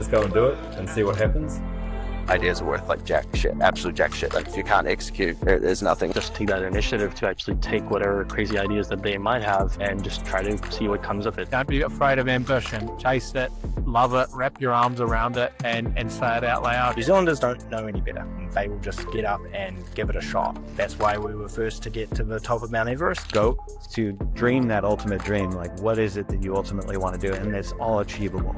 just go and do it and see what happens. Ideas are worth like jack shit, absolute jack shit. Like if you can't execute, there's nothing. Just take that initiative to actually take whatever crazy ideas that they might have and just try to see what comes of it. Don't be afraid of ambition. Chase it, love it, wrap your arms around it and say it out loud. New Zealanders don't know any better. They will just get up and give it a shot. That's why we were first to get to the top of Mount Everest. Go to dream that ultimate dream. Like, what is it that you ultimately want to do? And it's all achievable.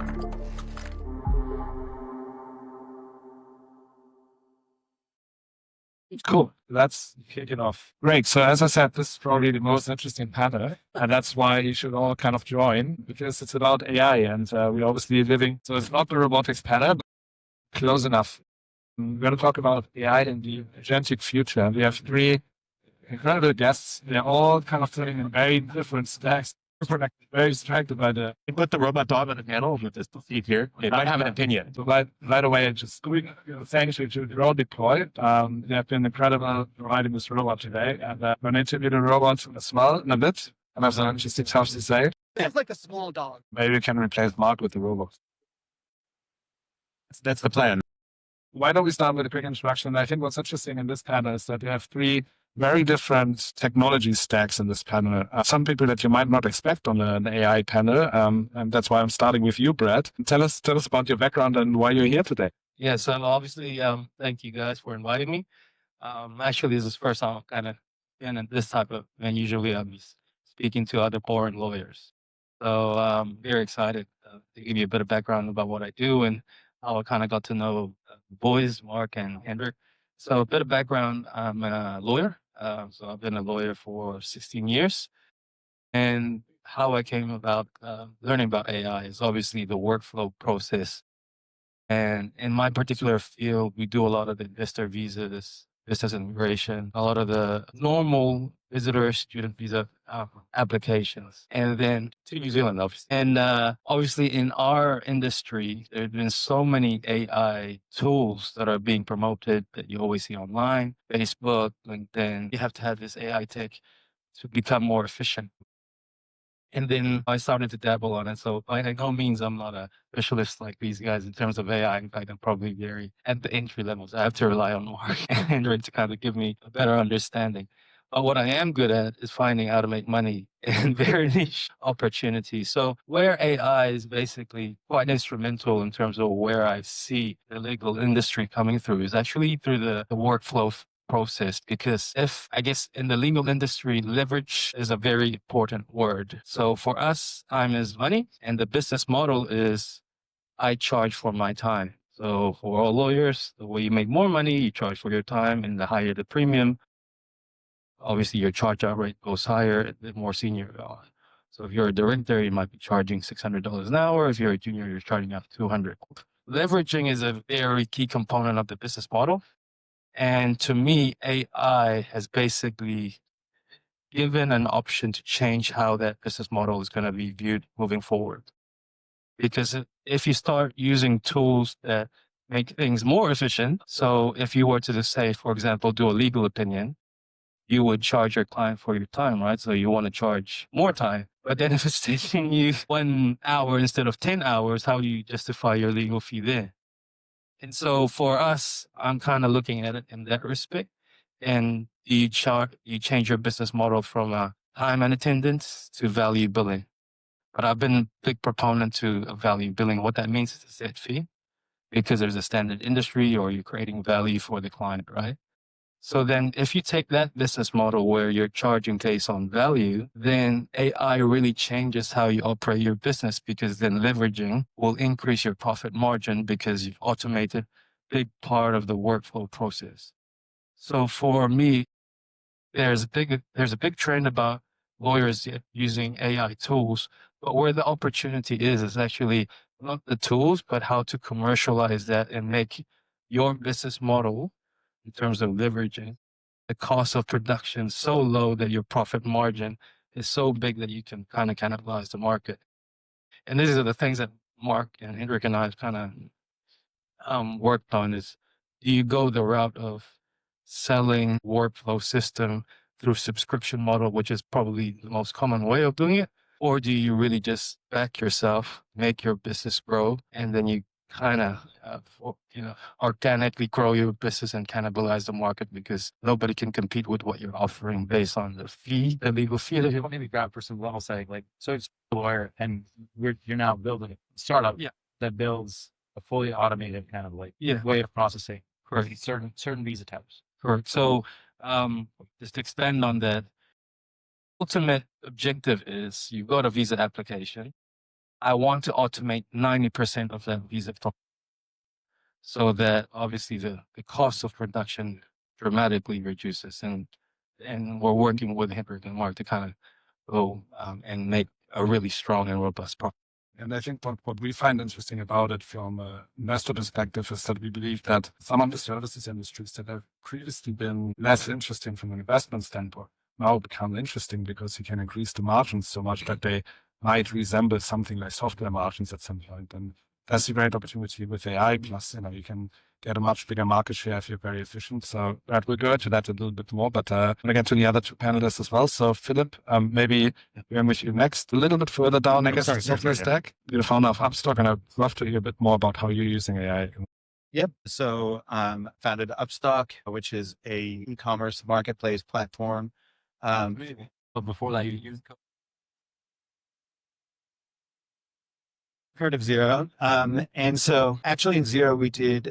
Cool. That's kicking off. Great. So as I said, this is probably the most interesting panel, and that's why you should all kind of join, because it's about AI, and we're obviously living. So it's not the robotics panel, but close enough. We're going to talk about AI in the agentic future. We have three incredible guests. They're all kind of sitting in very different stacks. Very distracted by the... You put the robot dog on the panel with this seat here. It might have an opinion. So right away, just thanks to Grow Deploy. They have been incredible providing this robot today. And I'm going to interview the robot as well in a bit. And I have some interesting stuff to say. It's like a small dog. Maybe we can replace Mark with the robot. That's the plan. Why don't we start with a quick introduction? I think what's interesting in this panel is that you have three very different technology stacks in this panel. Some people that you might not expect on an AI panel. And that's why I'm starting with you, Brad. Tell us about your background and why you're here today. Yeah, so obviously, thank you guys for inviting me. Actually, this is the first time I've kind of been in this type of, and usually I'm speaking to other foreign lawyers. So I'm very excited to give you a bit of background about what I do and how I kind of got to know boys, Mark and Hendrik. So a bit of background, I'm a lawyer. So I've been a lawyer for 16 years. And how I came about learning about AI is obviously the workflow process. And in my particular field, we do a lot of the investor visas, business immigration, a lot of the normal visitor student visa applications, and then to New Zealand, obviously. And obviously in our industry, there have been so many AI tools that are being promoted that you always see online, Facebook, LinkedIn. You have to have this AI tech to become more efficient. And then I started to dabble on it. So by no means I'm not a specialist like these guys in terms of AI. In fact, I'm probably very at the entry levels. I have to rely on Mark and Hendrik to kind of give me a better understanding. But what I am good at is finding how to make money in very niche opportunities. So where AI is basically quite instrumental in terms of where I see the legal industry coming through is actually through the workflow process, because I guess in the legal industry, leverage is a very important word. So for us, time is money, and the business model is I charge for my time. So for all lawyers, the way you make more money, you charge for your time, and the higher the premium, obviously your charge out rate goes higher, the more senior you are. So if you're a director, you might be charging $600 an hour. If you're a junior, you're charging up $200. Leveraging is a very key component of the business model. And to me, AI has basically given an option to change how that business model is going to be viewed moving forward. Because if you start using tools that make things more efficient, so if you were to say, for example, do a legal opinion, you would charge your client for your time, right? So you want to charge more time. But then if it's taking you 1 hour instead of 10 hours, how do you justify your legal fee there? And so for us, I'm kind of looking at it in that respect. And you change your business model from time and attendance to value billing. But I've been a big proponent to value billing. What that means is a set fee, because there's a standard industry or you're creating value for the client, right? So then if you take that business model where you're charging based on value, then AI really changes how you operate your business, because then leveraging will increase your profit margin because you've automated a big part of the workflow process. So for me, there's a big trend about lawyers using AI tools, but where the opportunity is actually not the tools, but how to commercialize that and make your business model in terms of leveraging the cost of production so low that your profit margin is so big that you can kind of cannibalize the market. And these are the things that Mark and Hendrik and I have kind of worked on is, do you go the route of selling workflow system through subscription model, which is probably the most common way of doing it? Or do you really just back yourself, make your business grow, and then you kind of, organically grow your business and cannibalize the market because nobody can compete with what you're offering based on the legal fee that you Maybe grab for some level setting, like so it's a lawyer, and you're now building a startup that builds a fully automated kind of like way of processing for certain visa types. Correct. So, just to expand on that, ultimate objective is you got a visa application. I want to automate 90% of that visa so that obviously the cost of production dramatically reduces. And we're working with Hibbert and Mark to kind of go and make a really strong and robust product. And I think what we find interesting about it from an investor perspective is that we believe that some of the services industries that have previously been less interesting from an investment standpoint now become interesting because you can increase the margins so much that they might resemble something like software margins at some point. And that's a great opportunity with AI. Plus, you can get a much bigger market share if you're very efficient. So that will go into that a little bit more. But I'm going to get to the other two panelists as well. So Philip, maybe we're with you next. A little bit further down, I guess, the software stack. You're the founder of Upstock, and I'd love to hear a bit more about how you're using AI. Yep. So founded Upstock, which is a e-commerce marketplace platform. But before that, you used heard of Xero. And so actually in Xero, we did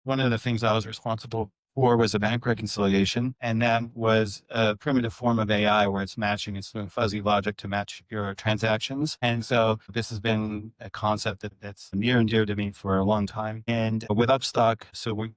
one of the things I was responsible for was a bank reconciliation. And that was a primitive form of AI where it's matching, it's doing fuzzy logic to match your transactions. And so this has been a concept that's near and dear to me for a long time. And with Upstock,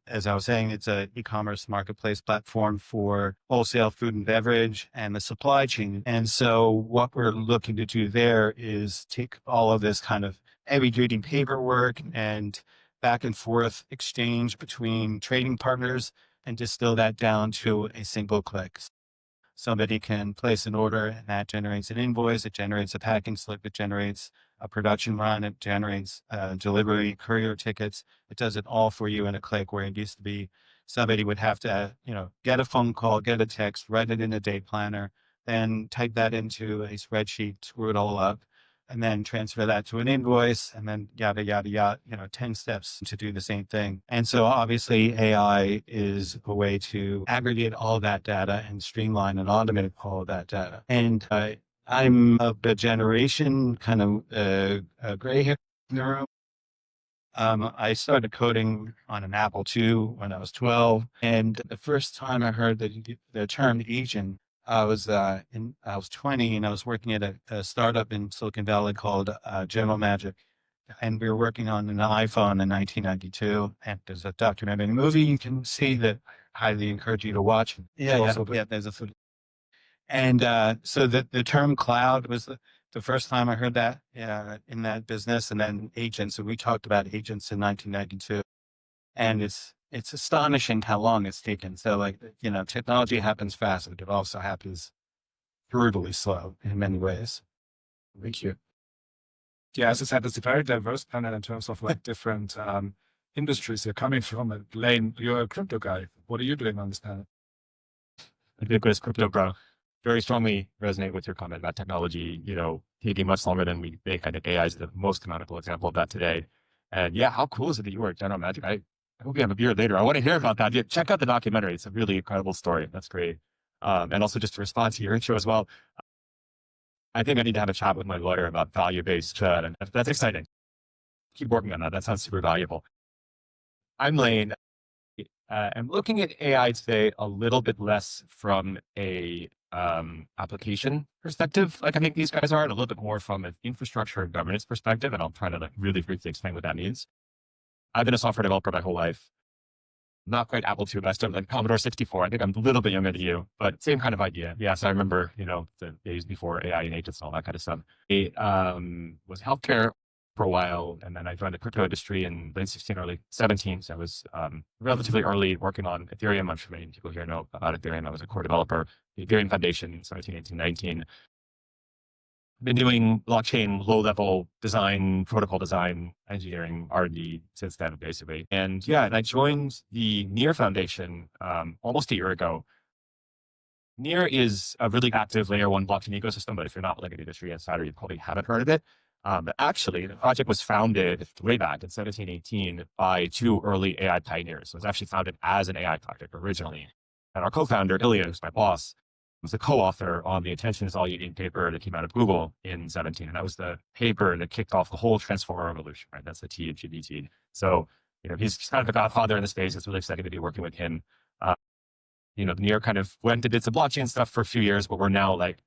as I was saying, it's an e-commerce marketplace platform for wholesale food and beverage and the supply chain. And so what we're looking to do there is take all of this kind of heavy duty paperwork and back and forth exchange between trading partners and distill that down to a single click. Somebody can place an order and that generates an invoice, it generates a packing slip, it generates a production run, it generates delivery, courier tickets. It does it all for you in a click, where it used to be somebody would have to, get a phone call, get a text, write it in a day planner, then type that into a spreadsheet, screw it all up, and then transfer that to an invoice, and then yada, yada, yada, 10 steps to do the same thing. And so obviously AI is a way to aggregate all that data and streamline and automate all of that data. And I'm of the generation kind of gray hair in the room. I started coding on an Apple II when I was 12. And the first time I heard the term agent, I was 20 and I was working at a startup in Silicon Valley called General Magic. And we were working on an iPhone in 1992. And there's a documentary movie you can see that I highly encourage you to watch. Yeah, there's a food. And so the term cloud was the first time I heard that in that business. And then agents. So we talked about agents in 1992. And it's astonishing how long it's taken. So technology happens fast, but it also happens brutally slow in many ways. Thank you. Yeah, as I said, it's a very diverse panel in terms of different industries you're coming from. And Lane, you're a crypto guy. What are you doing on this panel? ubiquitous crypto bro. Very strongly resonate with your comment about technology, taking much longer than we think. I think AI is the most canonical example of that today. And yeah, how cool is it that you were at General Magic? I hope you have a beer later. I want to hear about that. Yeah, check out the documentary. It's a really incredible story. That's great. And also just to respond to your intro as well, I think I need to have a chat with my lawyer about value-based chat, and that's exciting. Keep working on that. That sounds super valuable. I'm Lane. I'm looking at AI today a little bit less from a application perspective, like I think these guys are, and a little bit more from an infrastructure and governance perspective. And I'll try to really briefly explain what that means. I've been a software developer my whole life. Not quite Apple II, but I started like Commodore 64. I think I'm a little bit younger than you, but same kind of idea. Yeah, so I remember, the days before AI and agents and all that kind of stuff. It was healthcare for a while, and then I joined the crypto industry in late 16, early 17. So I was relatively early working on Ethereum. I'm sure many people here know about Ethereum. I was a core developer, the Ethereum Foundation in 17, 18, 19. Been doing blockchain low-level design, protocol design, engineering, R&D since then, basically. And I joined the Near Foundation almost a year ago. Near is a really active layer one blockchain ecosystem, but if you're not like an industry insider, you probably haven't heard of it. But actually, the project was founded way back in 1718 by two early AI pioneers. So it was actually founded as an AI project originally. And our co-founder, Ilya, who's my boss, was the co-author on the attention is all you need paper that came out of Google in 17. And that was the paper that kicked off the whole transformer revolution, right? That's the T of GPT. So, he's kind of the godfather in the space. It's really exciting to be working with him. Near kind of went and did some blockchain stuff for a few years, but we're now like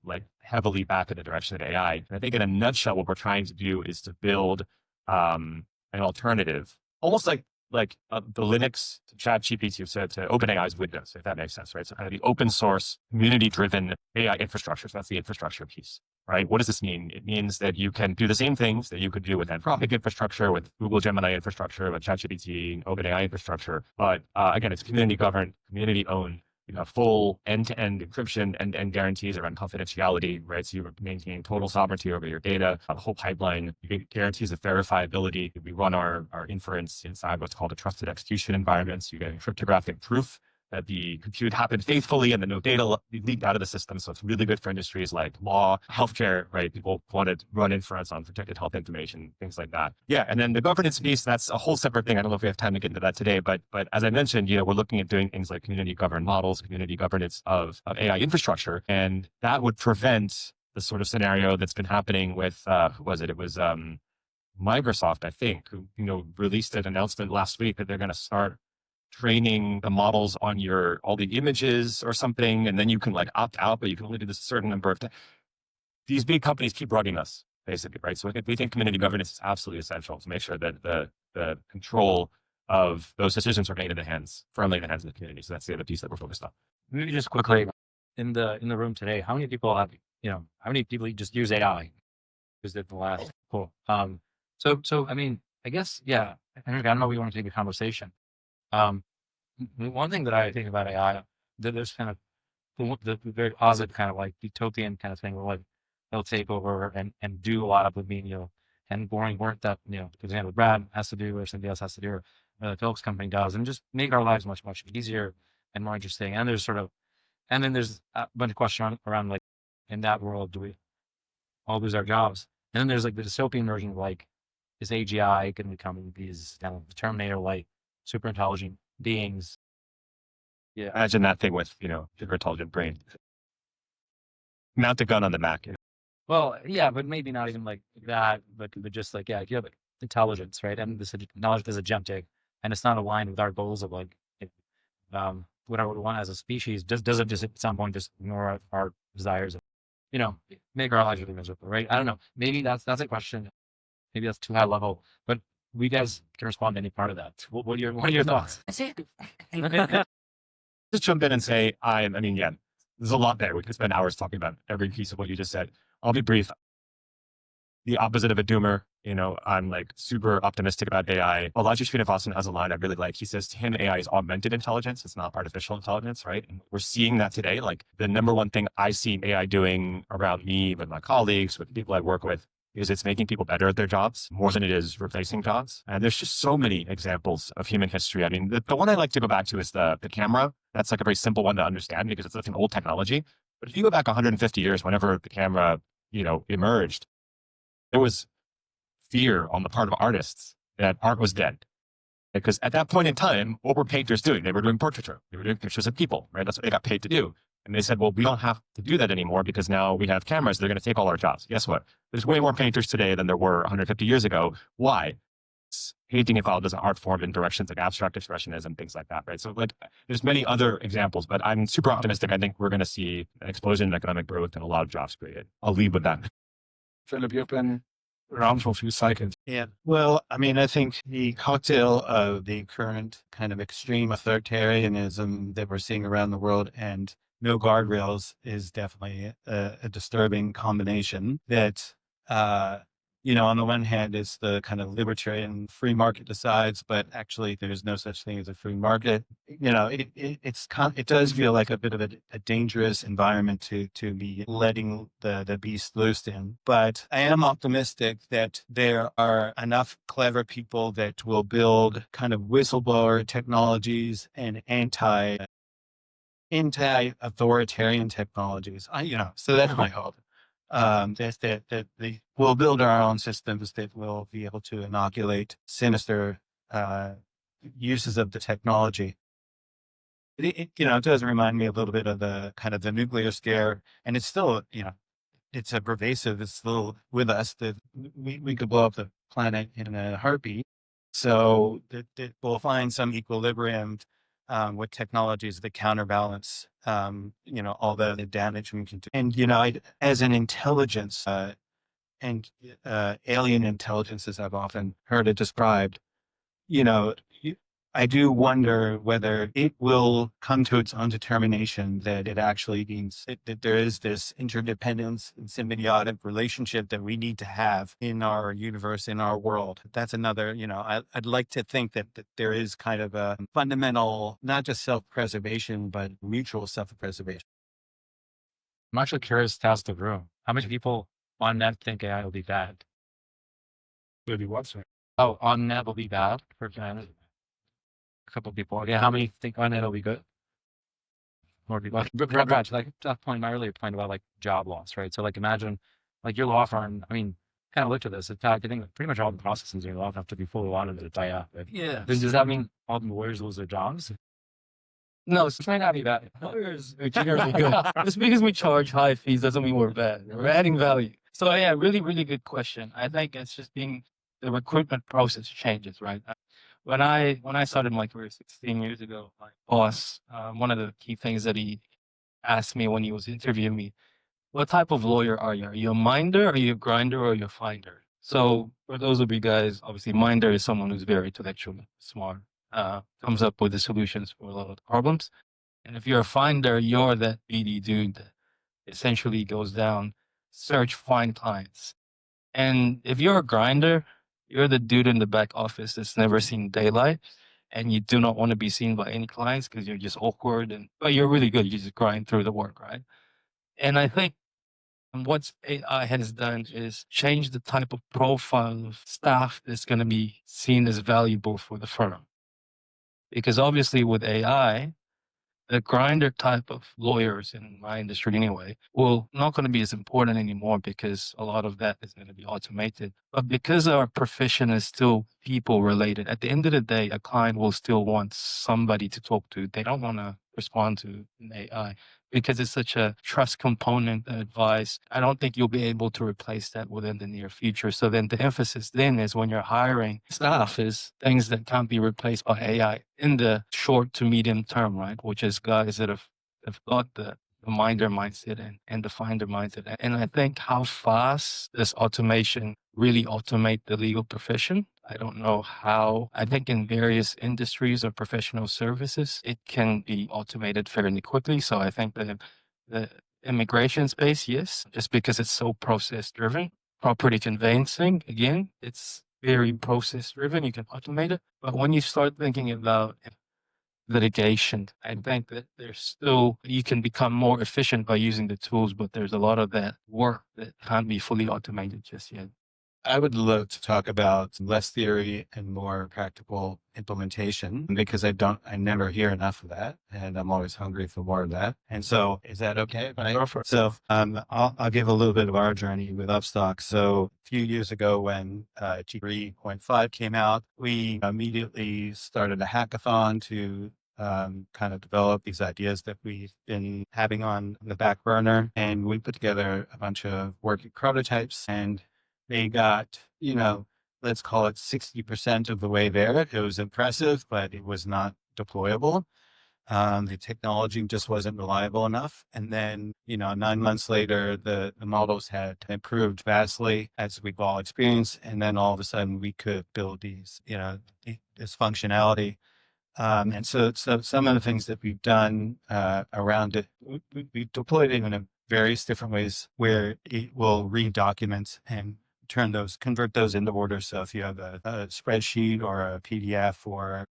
heavily back in the direction of AI. And I think in a nutshell, what we're trying to do is to build an alternative, almost like the Linux to ChatGPT to OpenAI's Windows, if that makes sense, right? So kind of the open source, community-driven AI infrastructure. So that's the infrastructure piece, right? What does this mean? It means that you can do the same things that you could do with Anthropic infrastructure, with Google Gemini infrastructure, with ChatGPT, OpenAI infrastructure. But again, it's community governed, community owned. Full end-to-end encryption and guarantees around confidentiality, right? So you maintain total sovereignty over your data, the whole pipeline. You get guarantees of verifiability. We run our inference inside what's called a trusted execution environment. So you get cryptographic proof that the compute happened faithfully and that no data leaked out of the system. So it's really good for industries like law, healthcare, right? People want to run inference on protected health information, things like that. Yeah. And then the governance piece, that's a whole separate thing. I don't know if we have time to get into that today, but as I mentioned, we're looking at doing things like community governed models, community governance of AI infrastructure. And that would prevent the sort of scenario that's been happening with, who was it? It was Microsoft, I think, who, released an announcement last week that they're going to start training the models on all the images or something, and then you can opt out, but you can only do this a certain number of times. These big companies keep running us, basically, right? So we think community governance is absolutely essential to make sure that the control of those decisions are made firmly in the hands of the community. So that's the other piece that we're focused on. Maybe just quickly, in the room today, how many people just use AI? Used it in the last, cool. So I mean, I guess, yeah, Henrik, I don't know if we want to take a conversation. One thing that I think about AI, there's kind of the very positive kind of like utopian kind of thing where they'll take over and do a lot of the menial and boring work that, for example, Brad has to do or somebody else has to do or the Philips company does, and just make our lives much, much easier and more interesting. And there's then there's a bunch of questions around in that world, do we all lose our jobs? And then there's the dystopian version of is AGI going to become these kind of Terminator super intelligent beings. Yeah. Imagine that thing with, super intelligent brain. Mount a gun on the back. Well, yeah, but maybe not even that, but just if you have intelligence, right? And this knowledge is agentic and it's not aligned with our goals of whatever we want as a species, doesn't just at some point just ignore our desires of, make our lives really miserable, right? I don't know. Maybe that's a question. Maybe that's too high level, but we guys can respond to any part of that. What are your thoughts? Just jump in and say, there's a lot there. We could spend hours talking about every piece of what you just said. I'll be brief. The opposite of a doomer, I'm super optimistic about AI. Balaji Srinivasan has a line I really like. He says to him, AI is augmented intelligence. It's not artificial intelligence, right? And we're seeing that today. The number one thing I see AI doing around me, with my colleagues, with the people I work with, is it's making people better at their jobs more than it is replacing jobs. And there's just so many examples of human history. I mean, the one I like to go back to is the camera. That's a very simple one to understand because it's an old technology. But if you go back 150 years, whenever the camera, emerged, there was fear on the part of artists that art was dead. Because at that point in time, what were painters doing? They were doing portraiture. They were doing pictures of people, right? That's what they got paid to do. And they said, well, we don't have to do that anymore because now we have cameras. They're going to take all our jobs. Guess what? There's way more painters today than there were 150 years ago. Why? Painting evolved as an art form in directions like abstract expressionism, things like that, right? So there's many other examples, but I'm super optimistic. I think we're going to see an explosion in economic growth and a lot of jobs created. I'll leave with that. Philip, you've been around for a few seconds. Yeah. Well, I think the cocktail of the current kind of extreme authoritarianism that we're seeing around the world and no guardrails is definitely a disturbing combination that, on the one hand, it's the kind of libertarian free market decides, but actually there's no such thing as a free market. It does feel like a bit of a dangerous environment to be letting the beast loose in. But I am optimistic that there are enough clever people that will build kind of whistleblower technologies and anti-authoritarian technologies. So that's my hope. we'll build our own systems that will be able to inoculate sinister uses of the technology. It does remind me a little bit of the kind of the nuclear scare, and it's still, it's a pervasive, it's still with us, that we could blow up the planet in a heartbeat. So that we'll find some equilibrium with technologies that counterbalance, all the damage we can do. And, as an intelligence, and alien intelligence, as I've often heard it described, I do wonder whether it will come to its own determination that it actually means that there is this interdependence and symbiotic relationship that we need to have in our universe, in our world. That's another, I'd like to think that there is kind of a fundamental, not just self-preservation, but mutual self-preservation. I'm actually curious to ask the room. How many people on net think AI will be bad? Will be what, sorry? Oh, on net will be bad for humanity. A couple of people. Okay, how many think on net will be good? More people. Like that point, my earlier point about like job loss, right? So like imagine like your law firm, I mean, kind of looked at this. In fact, I think pretty much all the processes in your law firm have to be fully audited to die out. Right? Yeah. Does that mean all the lawyers lose their jobs? No, it might not be bad. Lawyers are generally good. Just because we charge high fees doesn't mean we're bad. We're adding value. So yeah, really, really good question. I think it's just the recruitment process changes, right? When I started my career 16 years ago, my boss, one of the key things that he asked me when he was interviewing me, what type of lawyer are you? Are you a minder, are you a grinder, or are you a finder? So for those of you guys, obviously minder is someone who's very intellectually smart, comes up with the solutions for a lot of the problems. And if you're a finder, you're that BD dude that essentially goes down, search, find clients. And if you're a grinder, you're the dude in the back office that's never seen daylight, and you do not want to be seen by any clients because you're just awkward, but you're really good. You just grind through the work, right? And I think what AI has done is change the type of profile of staff that's going to be seen as valuable for the firm. Because obviously with AI, the grinder type of lawyers in my industry anyway, not going to be as important anymore because a lot of that is going to be automated. But because our profession is still people related, at the end of the day, a client will still want somebody to talk to. They don't want to respond to an AI because it's such a trust component and advice. I don't think you'll be able to replace that within the near future. So then the emphasis then is when you're hiring staff is things that can't be replaced by AI in the short to medium term, right? Which is guys that have got the minder mindset and the finder mindset. And I think how fast this automation really automate the legal profession. I don't know how. I think in various industries or professional services, it can be automated fairly quickly. So I think the immigration space, yes, just because it's so process driven. Property conveyancing, again, it's very process driven. You can automate it. But when you start thinking about litigation, I think that you can become more efficient by using the tools, but there's a lot of that work that can't be fully automated just yet. I would love to talk about less theory and more practical implementation because I never hear enough of that, and I'm always hungry for more of that. And so, is that okay? Go for it. So, I'll give a little bit of our journey with Upstock. So, a few years ago, when G3.5 came out, we immediately started a hackathon to kind of develop these ideas that we've been having on the back burner, and we put together a bunch of working prototypes, and they got, let's call it 60% of the way there. It was impressive, but it was not deployable. The technology just wasn't reliable enough. And then, 9 months later, the models had improved vastly, as we've all experienced. And then all of a sudden we could build these, this functionality. And so some of the things that we've done around it, we've deployed it in various different ways where it will read documents and convert those into orders. So if you have a spreadsheet or a PDF or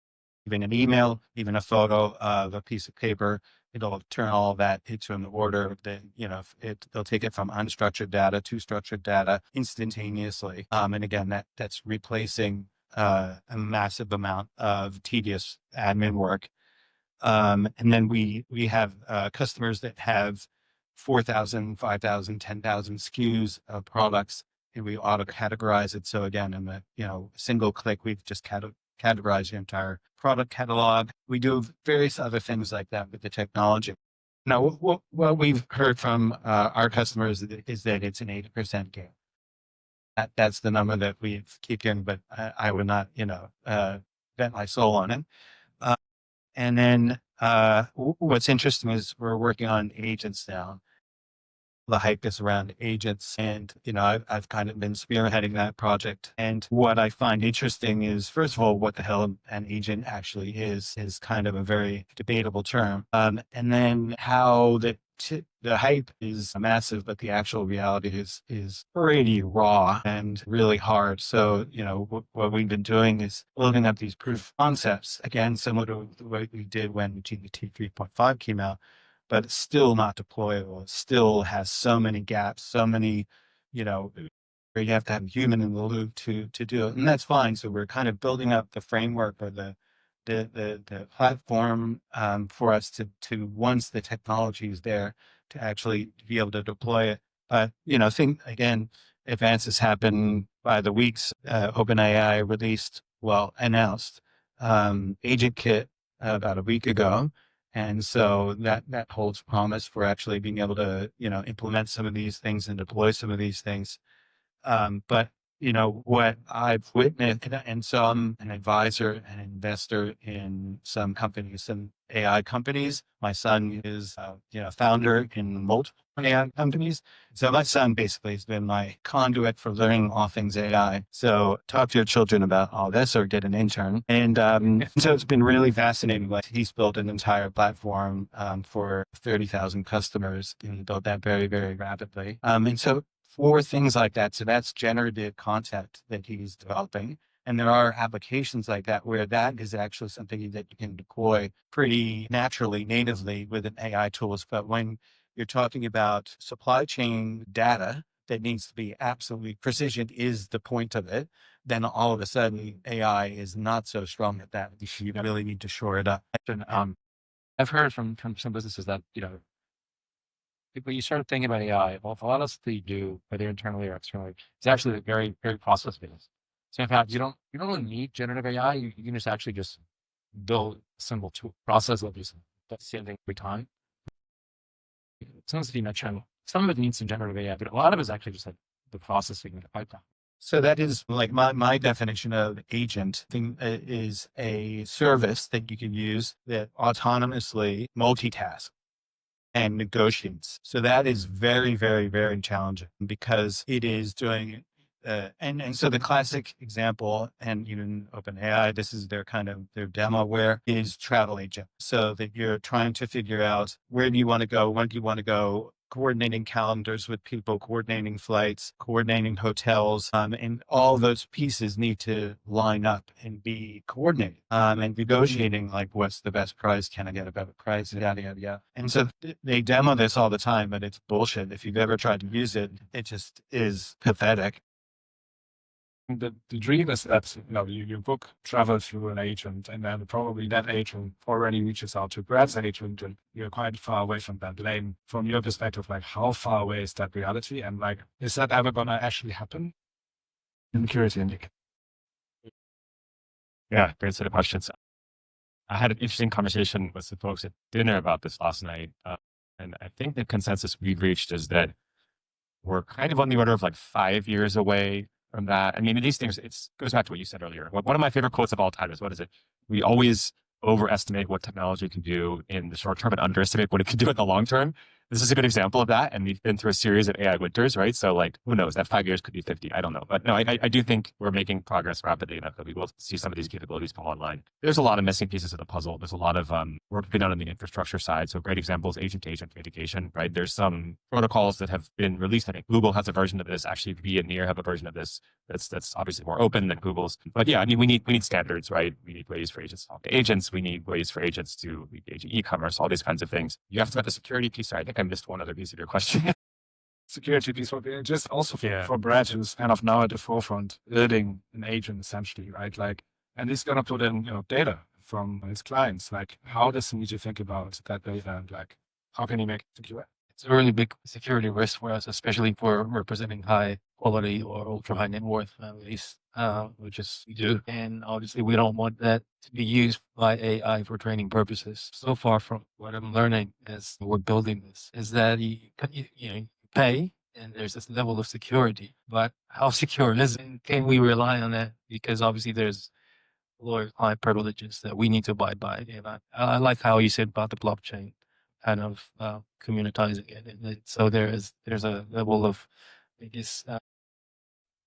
even an email, even a photo of a piece of paper, it'll turn all of that into an order. Then, they'll take it from unstructured data to structured data instantaneously. And again, that's replacing a massive amount of tedious admin work. And then we have customers that have 4,000, 5,000, 10,000 SKUs of products, and we auto categorize it. So again, in the, single click, we've just categorize your entire product catalog. We do various other things like that with the technology. Now, what we've heard from our customers is that it's an 80% gain. That's the number that we keep hearing, but I would not, bet my soul on it. And then what's interesting is we're working on agents now. The hype is around agents, and I've kind of been spearheading that project. And what I find interesting is, first of all, what the hell an agent actually is kind of a very debatable term. And then how the hype is massive, but the actual reality is pretty raw and really hard. So, what we've been doing is building up these proof of concepts, again, similar to what we did when GPT 3.5 came out, but it's still not deployable. It still has so many gaps, so many, where you have to have a human in the loop to do it. And that's fine. So we're kind of building up the framework or the platform for us to once the technology is there, to actually be able to deploy it. But, think again, advances happen by the weeks. OpenAI announced Agent Kit about a week ago. And so that holds promise for actually being able to, implement some of these things and deploy some of these things. But, what I've witnessed, and so I'm an advisor and investor in some companies, some AI companies. My son is, founder in multiple AI companies. So my son basically has been my conduit for learning all things AI. So talk to your children about all this or get an intern. And so it's been really fascinating. Like, he's built an entire platform for 30,000 customers and built that very, very rapidly. And so for things like that, so that's generative content that he's developing. And there are applications like that where that is actually something that you can deploy pretty naturally, natively with an AI tools. But when you're talking about supply chain data that needs to be absolutely precision is the point of it, then all of a sudden AI is not so strong at that. You really need to shore it up. I've heard from some businesses that, when you start thinking about AI, well, a lot of stuff that you do, whether internally or externally, it's actually very, very process based. So in fact, you don't really need generative AI. You can just actually just build a simple tool process that is the same thing every time. Some of it needs some generative AI, but a lot of it is actually just like the processing of the pipeline. So that is like my definition of agent is a service that you can use that autonomously multitask and negotiates. So that is very, very, very challenging because it is doing, and so the classic example, and even OpenAI, this is their demo where is travel agent. So that you're trying to figure out where do you want to go, when do you want to go, coordinating calendars with people, coordinating flights, coordinating hotels, and all those pieces need to line up and be coordinated. And negotiating like what's the best price, can I get a better price, yada yada yada. And so they demo this all the time, but it's bullshit. If you've ever tried to use it, it just is pathetic. The dream is that you book travel through an agent, and then probably that agent already reaches out to Brad's agent, and you're quite far away from that. Lane, from your perspective, like how far away is that reality, and like is that ever gonna actually happen? I'm curious, Nick. Yeah, great set of questions. I had an interesting conversation with some folks at dinner about this last night, and I think the consensus we've reached is that we're kind of on the order of like 5 years away from that. I mean, these things, it goes back to what you said earlier. One of my favorite quotes of all time is, what is it? We always overestimate what technology can do in the short term and underestimate what it can do in the long term. This is a good example of that. And we've been through a series of AI winters, right? So like, who knows, that 5 years could be 50. I don't know. But no, I do think we're making progress rapidly enough that we will see some of these capabilities come online. There's a lot of missing pieces of the puzzle. There's a lot of work being done on the infrastructure side. So great examples, agent-to-agent communication, right? There's some protocols that have been released. I think Google has a version of this. Actually, V and Near have a version of this that's obviously more open than Google's. But yeah, I mean, we need standards, right? We need ways for agents to talk to agents. We need ways for agents to engage in e-commerce, all these kinds of things. You have to have the security piece. I think I missed one other piece of your question. Security piece, just also for Brad, who's kind of now at the forefront, building an agent essentially, right? Like, and he's gonna put in data from his clients. Like, how does he need to think about that data, and like, how can he make it secure? it's a really big security risk for us, especially for representing high quality or ultra high net worth families, which is we do. And obviously, we don't want that to be used by AI for training purposes. So far from what I'm learning as we're building this, is that you pay and there's this level of security, but how secure is it? And can we rely on that? Because obviously, there's lawyer client privileges that we need to abide by. And I like how you said about the blockchain kind of communitizing it. And so there's a level of, I guess,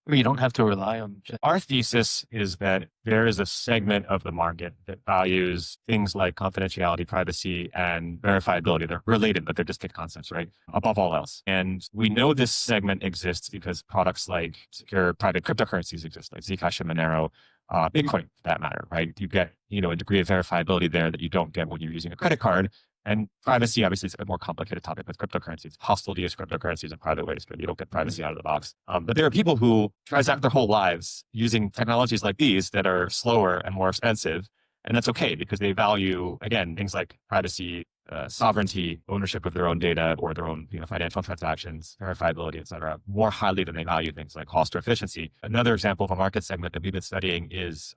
where you don't have to rely on. Our thesis is that there is a segment of the market that values things like confidentiality, privacy, and verifiability. They're related, but they're distinct concepts, right? Above all else. And we know this segment exists because products like secure private cryptocurrencies exist, like Zcash and Monero, Bitcoin for that matter, right? You get, a degree of verifiability there that you don't get when you're using a credit card. And privacy, obviously, is a more complicated topic with cryptocurrencies. Hostile to use cryptocurrencies in private ways, but you don't get privacy out of the box. But there are people who transact their whole lives using technologies like these that are slower and more expensive. And that's okay because they value, again, things like privacy, sovereignty, ownership of their own data or their own financial transactions, verifiability, et cetera, more highly than they value things like cost or efficiency. Another example of a market segment that we've been studying is,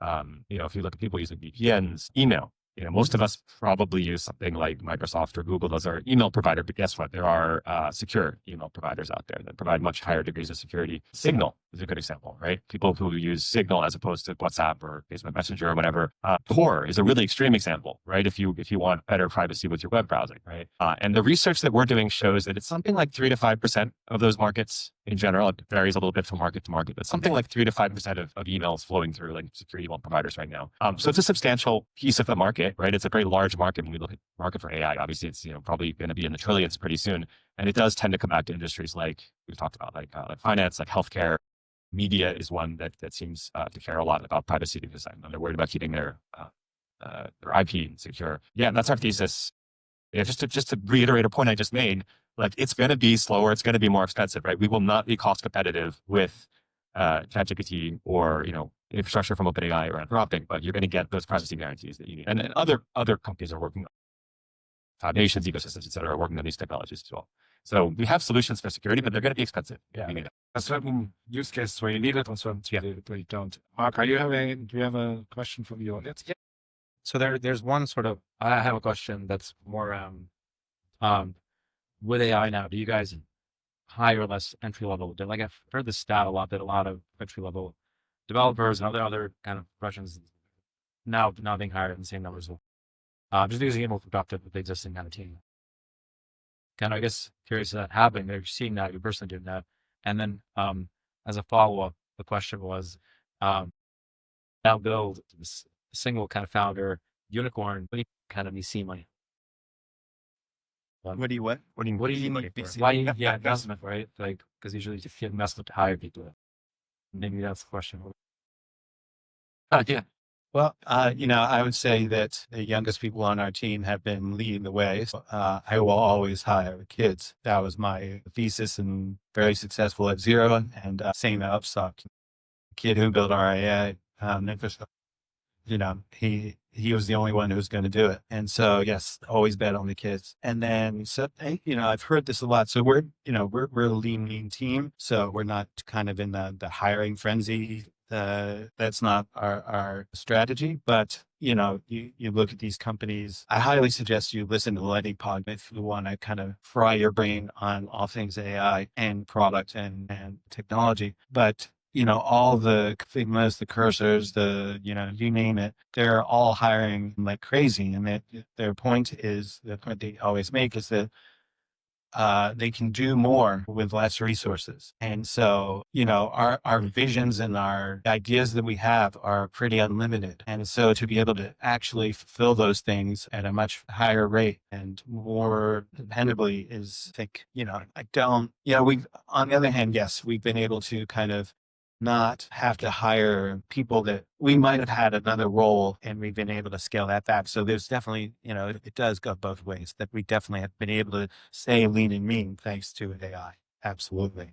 if you look at people using VPNs, email. Most of us probably use something like Microsoft or Google as our email provider, but guess what? There are secure email providers out there that provide much higher degrees of security. Signal is a good example, right? People who use Signal as opposed to WhatsApp or Facebook Messenger or whatever. Tor is a really extreme example, right? If you want better privacy with your web browsing, right? And the research that we're doing shows that it's something like 3 to 5% of those markets in general. It varies a little bit from market to market, but something like 3 to 5% of emails flowing through like secure email providers right now. So it's a substantial piece of the market. Right? It's a very large market when we look at the market for AI. Obviously, it's probably going to be in the trillions pretty soon, and it does tend to come back to industries like we've talked about, like finance, like healthcare. Media is one that seems to care a lot about privacy because they're worried about keeping their IP secure. Yeah, that's our thesis. Yeah, just to reiterate a point I just made, like it's going to be slower, it's going to be more expensive, right? We will not be cost competitive with ChatGPT or infrastructure from OpenAI or Anthropic, but you're going to get those privacy guarantees that you need. And other companies are working, foundations, ecosystems, et cetera, are working on these technologies as well. So we have solutions for security, but they're going to be expensive. Yeah. A certain use cases where you need it, and certain where you don't. Mark, do you have a question from the audience? Yeah. So there's one sort of, I have a question that's more with AI now, do you guys higher or less entry level? Like I've heard this stat a lot that a lot of entry level developers and other kind of professions now being hired in the same numbers. Just using it more productive with the existing kind of team. Kind of, I guess, curious if that happening. Are you seeing that? You're personally doing that? And then as a follow-up, the question was, now build this single kind of founder unicorn, what do you kind of VC money? What do you need VC? Why investment, right? Like, because usually you get investment to hire people. Maybe that's the question. Yeah. Well, I would say that the youngest people on our team have been leading the way. So, I will always hire kids. That was my thesis and very successful at Xero and same at Upstock. The kid who built our AI infrastructure, he was the only one who was going to do it. And so, yes, always bet on the kids. And then, so, I've heard this a lot. So we're a lean team. So we're not kind of in the hiring frenzy. That's not our strategy, but you look at these companies. I highly suggest you listen to the Lightning Pod if you want to kind of fry your brain on all things AI and product and technology. But all the Figmas, the cursors, you name it, they're all hiring like crazy. And their point they always make is that they can do more with less resources. And so, our visions and our ideas that we have are pretty unlimited. And so to be able to actually fulfill those things at a much higher rate and more dependably is, I think, on the other hand, yes, we've been able to kind of not have to hire people that we might have had another role, and we've been able to scale that back. So there's definitely, it does go both ways, that we definitely have been able to stay lean and mean thanks to AI. Absolutely.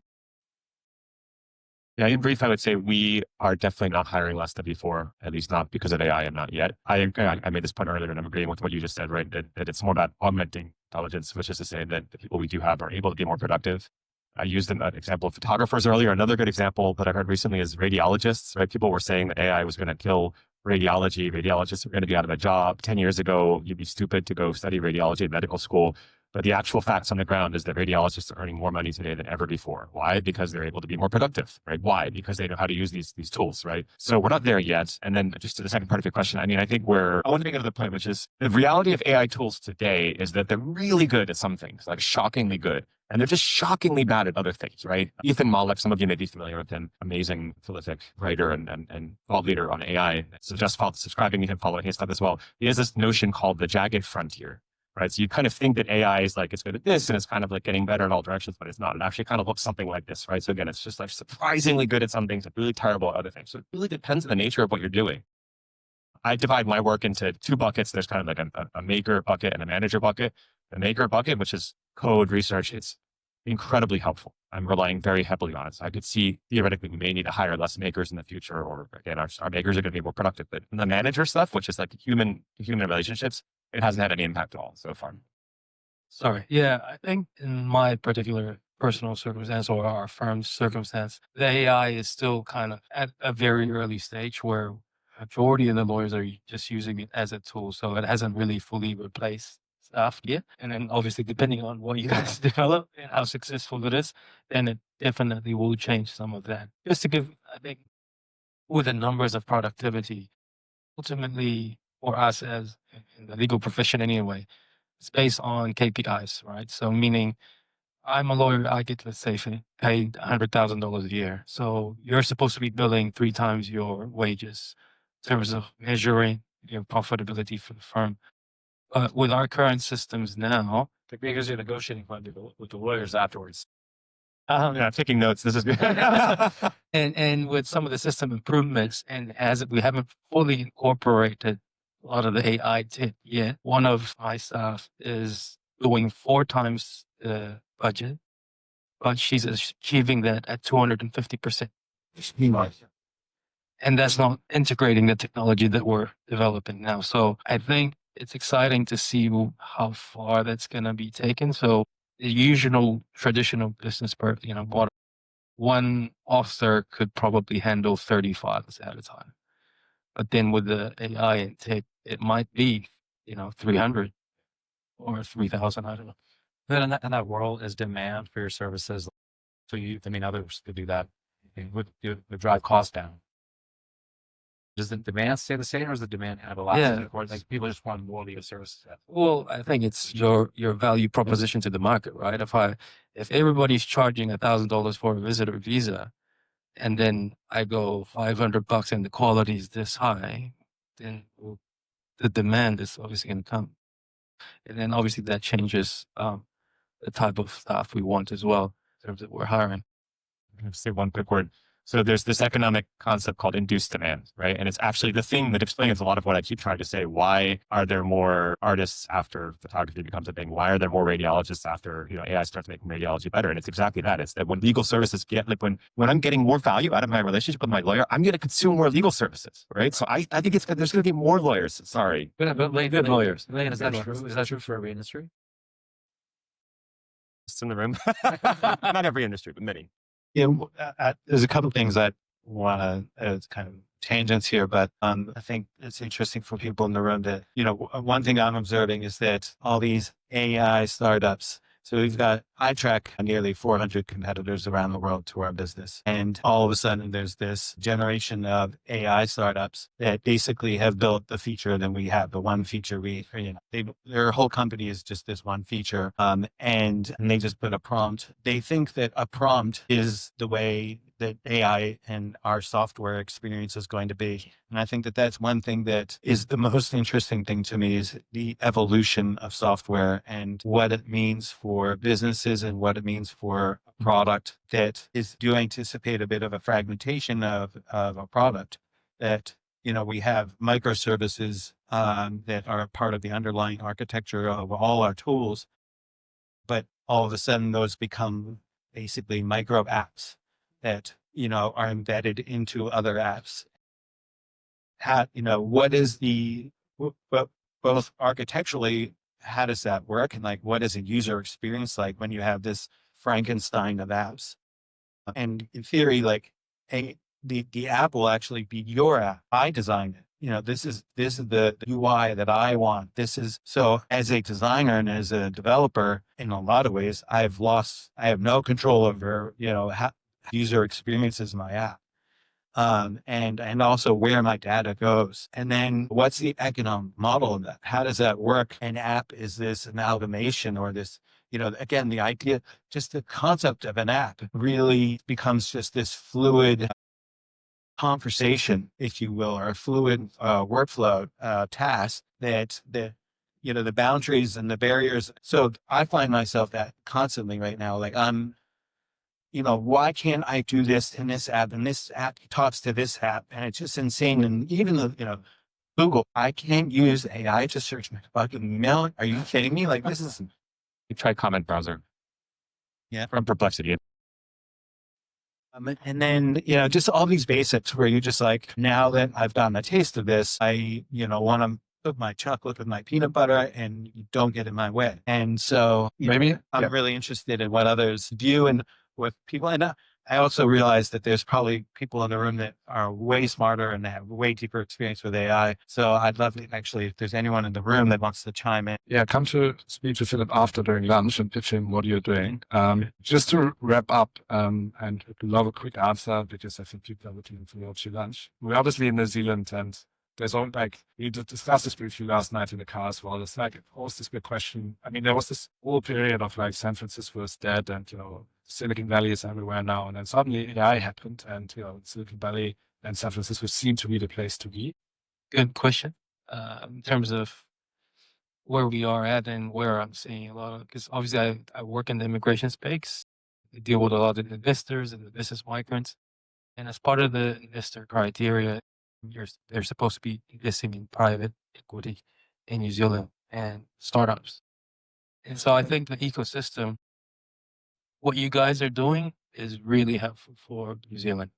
Yeah, in brief, I would say we are definitely not hiring less than before, at least not because of AI and not yet. I made this point earlier and I'm agreeing with what you just said, right? That it's more about augmenting intelligence, which is to say that the people we do have are able to be more productive. I used an example of photographers earlier. Another good example that I've heard recently is radiologists, right? People were saying that AI was going to kill radiology. Radiologists are going to be out of a job. 10 years ago, you'd be stupid to go study radiology at medical school. But the actual facts on the ground is that radiologists are earning more money today than ever before. Why? Because they're able to be more productive, right? Why? Because they know how to use these tools, right? So we're not there yet. And then just to the second part of your question, I mean, I think I want to make another point, which is the reality of AI tools today is that they're really good at some things, like shockingly good. And they're just shockingly bad at other things, right? Ethan Mollick, some of you may be familiar with him, amazing, prolific writer and thought leader on AI. Suggest subscribing to him, following his stuff as well. He has this notion called the jagged frontier, right? So you kind of think that AI is like, it's good at this and it's kind of like getting better in all directions, but it's not. It actually kind of looks something like this, right? So again, it's just like surprisingly good at some things and really terrible at other things. So it really depends on the nature of what you're doing. I divide my work into two buckets. There's kind of like a maker bucket and a manager bucket. The maker bucket, which is code research, it's incredibly helpful. I'm relying very heavily on it. So I could see theoretically we may need to hire less makers in the future, or again, our makers are going to be more productive. But the manager stuff, which is like human relationships, it hasn't had any impact at all so far. Sorry. Yeah, I think in my particular personal circumstance or our firm's circumstance, the AI is still kind of at a very early stage where majority of the lawyers are just using it as a tool. So it hasn't really fully replaced staff yet. And then obviously, depending on what you guys develop and how successful it is, then it definitely will change some of that. Just to give, I think, with the numbers of productivity, ultimately for us as in the legal profession anyway, it's based on KPIs, right? So meaning I'm a lawyer, I get, let's say, paid $100,000 a year. So you're supposed to be billing 3 times your wages in terms of measuring your profitability for the firm. But with our current systems now, Because you're negotiating with the lawyers afterwards. Yeah, I'm taking notes. This is good. and with some of the system improvements, and as we haven't fully incorporated a lot of the AI tech yet, one of my staff is doing 4 times the budget, but she's achieving that at 250%. And that's not integrating the technology that we're developing now. So I think it's exciting to see how far that's going to be taken. So the usual traditional business one author could probably handle 30 files at a time. But then with the AI and tech, it might be, 300 or 3,000, I don't know. Then in that world is demand for your services. So others could do that. It would drive costs down. Does the demand stay the same, or does the demand have a lot? Yeah. Or like people just want more legal services? Well, I think it's your value proposition to the market, right? If everybody's charging $1,000 for a visitor visa, and then I go $500 and the quality is this high, then the demand is obviously going to come, and then obviously that changes the type of staff we want as well in terms of we're hiring. I'm going to say one quick word. So there's this economic concept called induced demand, right? And it's actually the thing that explains a lot of what I keep trying to say. Why are there more artists after photography becomes a thing? Why are there more radiologists after, AI starts making radiology better? And it's exactly that. It's that when legal services when I'm getting more value out of my relationship with my lawyer, I'm going to consume more legal services, right? So I think there's going to be more lawyers. Sorry. But Lane, Good lawyers. Lane, is that true? Is that true for every industry? Just in the room. Not every industry, but many. Yeah, there's a couple of things I want to kind of tangents here, but I think it's interesting for people in the room that, one thing I'm observing is that all these AI startups, so I track nearly 400 competitors around the world to our business. And all of a sudden there's this generation of AI startups that basically have built the feature that we have, the one feature their whole company is just this one feature. And they just put a prompt. They think that a prompt is the way that AI and our software experience is going to be. And I think that that's one thing that is the most interesting thing to me is the evolution of software and what it means for businesses and what it means for a product that do anticipate a bit of a fragmentation of a product that, we have microservices that are part of the underlying architecture of all our tools, but all of a sudden those become basically micro apps that are embedded into other apps. What is both architecturally, how does that work? And like, what is a user experience like when you have this Frankenstein of apps? And in theory, like the app will actually be your app. I designed it. This is the UI that I want. So as a designer and as a developer, in a lot of ways, I have no control over, how user experiences my app. And also where my data goes. And then what's the economic model of that? How does that work? An app is this amalgamation or this, again, the idea, just the concept of an app really becomes just this fluid conversation, if you will, or a fluid workflow task that the boundaries and the barriers. So I find myself that constantly right now, like why can't I do this in this app and this app talks to this app? And it's just insane. And even Google, I can't use AI to search my fucking email. Are you kidding me? Like this is. You try comment browser. Yeah. From Perplexity. And then, just all these basics where you just like, now that I've gotten a taste of this, I, want to put my chocolate with my peanut butter and you don't get in my way. And so I'm really interested in what others view and what people, and I also realize that there's probably people in the room that are way smarter and have way deeper experience with AI. So I'd love to actually, if there's anyone in the room that wants to chime in. Yeah, come to speak to Philip after during lunch and pitch him what you're doing. Just to wrap up, and I'd love a quick answer because I think people are looking forward to lunch. We're obviously in New Zealand and there's all we discussed this briefly last night in the car as well. It's like, it posed this big question. I mean, there was this whole period of like San Francisco is dead and, Silicon Valley is everywhere now. And then suddenly AI happened and, Silicon Valley and San Francisco seem to be the place to be. Good question. In terms of where we are at and where I'm seeing a lot of, because obviously I work in the immigration space. I deal with a lot of investors and the business migrants. And as part of the investor criteria, they're supposed to be investing in private equity in New Zealand and startups. And so I think the ecosystem, what you guys are doing is really helpful for New Zealand.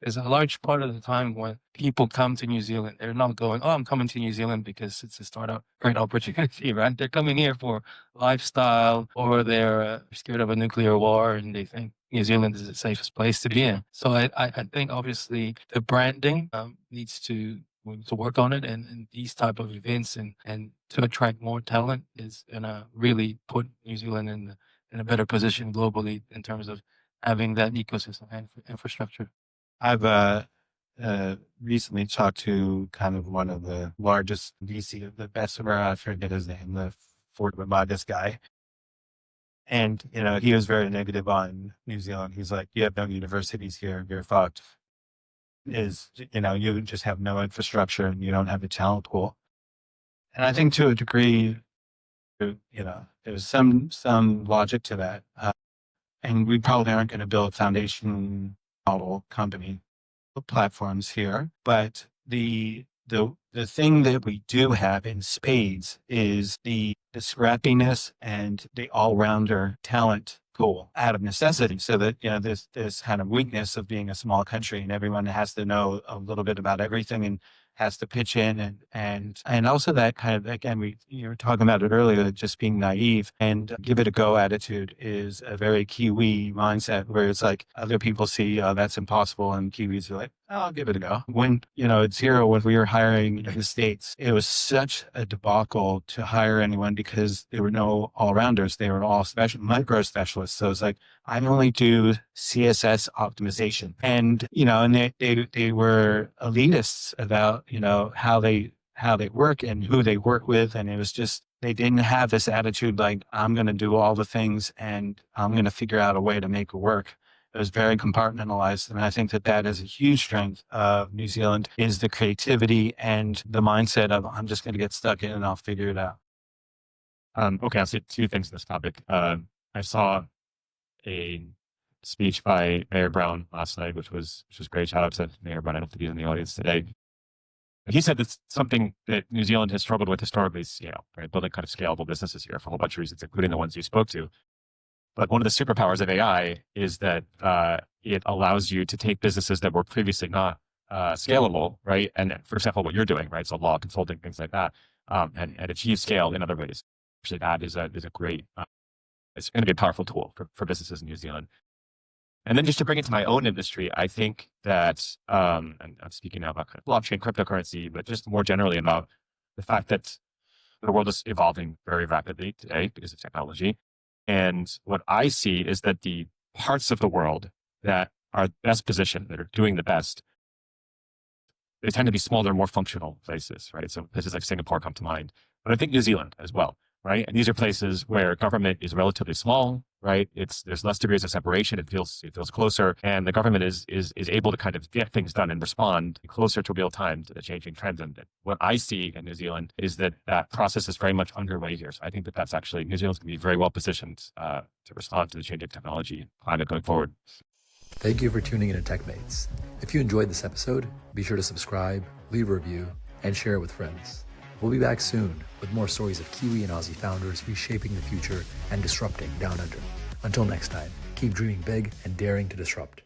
There's a large part of the time when people come to New Zealand, they're not going, oh, I'm coming to New Zealand because it's a startup, great opportunity, right? They're coming here for lifestyle or they're scared of a nuclear war and they think New Zealand is the safest place to be in. So I think obviously the branding needs to work on it and these type of events and to attract more talent is gonna really put New Zealand in a better position globally in terms of having that ecosystem and infrastructure. I've recently talked to kind of one of the largest VC of the best of I forget his name, the Fort this guy. And, he was very negative on New Zealand. He's like, you have no universities here, you're fucked. You just have no infrastructure and you don't have a talent pool. And I think to a degree, there's some logic to that. And we probably aren't going to build foundation model company platforms here. But the thing that we do have in spades is the scrappiness and the all-rounder talent pool out of necessity. So that, this kind of weakness of being a small country and everyone has to know a little bit about everything and has to pitch in and also that kind of, again, you were talking about it earlier, just being naive and give it a go attitude is a very Kiwi mindset where it's like other people see, oh, that's impossible. And Kiwis are like, oh, I'll give it a go. When, at Xero, when we were hiring in the States, it was such a debacle to hire anyone because there were no all-rounders. They were all micro specialists. So it's like, I only do CSS optimization. And, and they were elitists about, how they work and who they work with. And it was just, they didn't have this attitude like, I'm going to do all the things and I'm going to figure out a way to make it work. It was very compartmentalized. And I think that is a huge strength of New Zealand is the creativity and the mindset of, I'm just going to get stuck in and I'll figure it out. Okay, I'll say two things on this topic. I saw a speech by Mayor Brown last night, which was great. Shout out to Mayor Brown. I don't think he's in the audience today. He said that's something that New Zealand has struggled with historically is, right, building kind of scalable businesses here for a whole bunch of reasons, including the ones you spoke to. But one of the superpowers of AI is that it allows you to take businesses that were previously not scalable, right? And for example, what you're doing, right? So law, consulting, things like that, and achieve scale in other ways. Actually, that is a great, it's going to be a powerful tool for businesses in New Zealand. And then just to bring it to my own industry, I think that, and I'm speaking now about blockchain, cryptocurrency, but just more generally about the fact that the world is evolving very rapidly today because of technology. And what I see is that the parts of the world that are best positioned, that are doing the best, they tend to be smaller, more functional places, right? So places like Singapore come to mind, but I think New Zealand as well, right? And these are places where government is relatively small, right? There's less degrees of separation. It feels closer, and the government is able to kind of get things done and respond closer to real time to the changing trends. And what I see in New Zealand is that process is very much underway here. So I think that that's actually New Zealand's going to be very well positioned to respond to the changing technology climate going forward. Thank you for tuning in to TechMates. If you enjoyed this episode, be sure to subscribe, leave a review, and share it with friends. We'll be back soon with more stories of Kiwi and Aussie founders reshaping the future and disrupting down under. Until next time, keep dreaming big and daring to disrupt.